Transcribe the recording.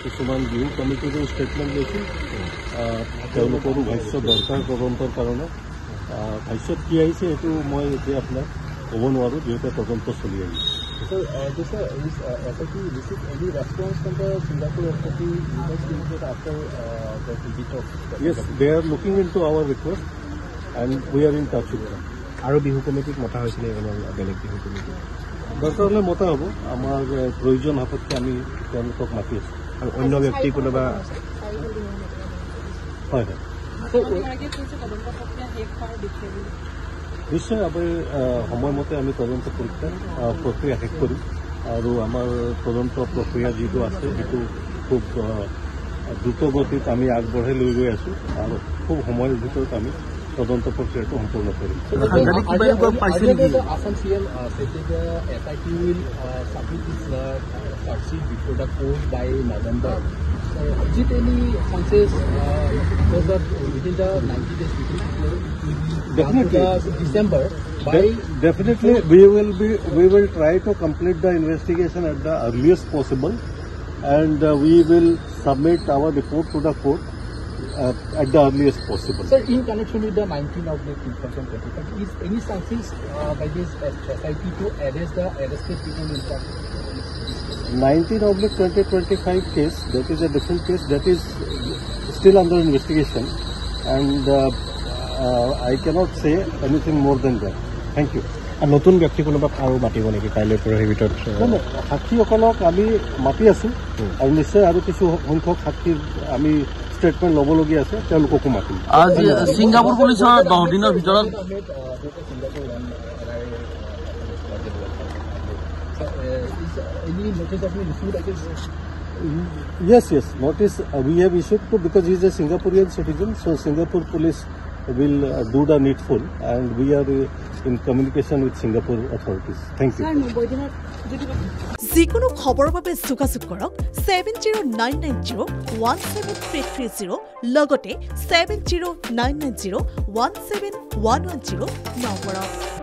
কিছুমান বিহু কমিটিৰো ষ্টেটমেণ্ট লৈছিল তেওঁলোকৰো ভাষ্য দৰকাৰ তদন্তৰ কাৰণে ভাষ্যত কি আহিছে এইটো মই এতিয়া আপোনাক ক'ব নোৱাৰোঁ যিহেতু তদন্ত চলি আহিছে So, this is SIT received any response from the Singapore SIT immediately after the visit of the Yes, they are looking into our request and we are in touch with them. আৰু বিহু কমিটিক মতা হৈছিলে বেলেগ Bihu committee দৰকাৰ হ'লে মতা হ'ব আমাৰ প্ৰয়োজন সাপেক্ষে আমি তেওঁলোকক মাতি আছোঁ আৰু অন্য ব্যক্তি কোনোবা হয় হয় নিশ্চয় আমি সময়মতে আমি তদন্ত প্ৰক্ৰিয়া শেষ কৰিম আৰু আমাৰ তদন্ত প্ৰক্ৰিয়া যিটো আছে সেইটো খুব দ্ৰুত গতিত আমি আগবঢ়াই লৈ গৈ আছোঁ আৰু খুব সময়ৰ ভিতৰত আমি তদন্ত প্ৰক্ৰিয়াটো সম্পূৰ্ণ কৰিম Assam CM said the SIT will submit this charge before the court by November. Is it any chances that within the 90 days Definitely. December? Definitely, we will try to complete the investigation at the earliest possible, and we will submit our report to the court at the earliest possible. Sir, in connection with the 19/2025, is any chances by this SIT to arrest the arrested people in fact? 19/2025 case, that is a different case, that is still under investigation, and I cannot say anything more than that. Thank you. নতুন ব্যক্তি কোনোবা আৰু মাতিব নেকি কাইলৈ পৰহিৰ ভিতৰত সাক্ষীসকলক আমি মাতি আছোঁ আৰু নিশ্চয় আৰু কিছু সংখ্যক সাক্ষীৰ আমি ষ্টেটমেণ্ট ল'বলগীয়া আছে তেওঁলোককো মাতিম আজি ছিংগাপুৰ পুলিচৰ 10 দিনৰ ভিতৰত Yes, notice we have issued to because he is a Singaporean citizen, so Singapore police will do the needful, and we are in communication with Singapore authorities. Thank you. যিকোনো খবৰৰ বাবে যোগাযোগ কৰক 7099017330 লগতে 7099017110 নম্বৰত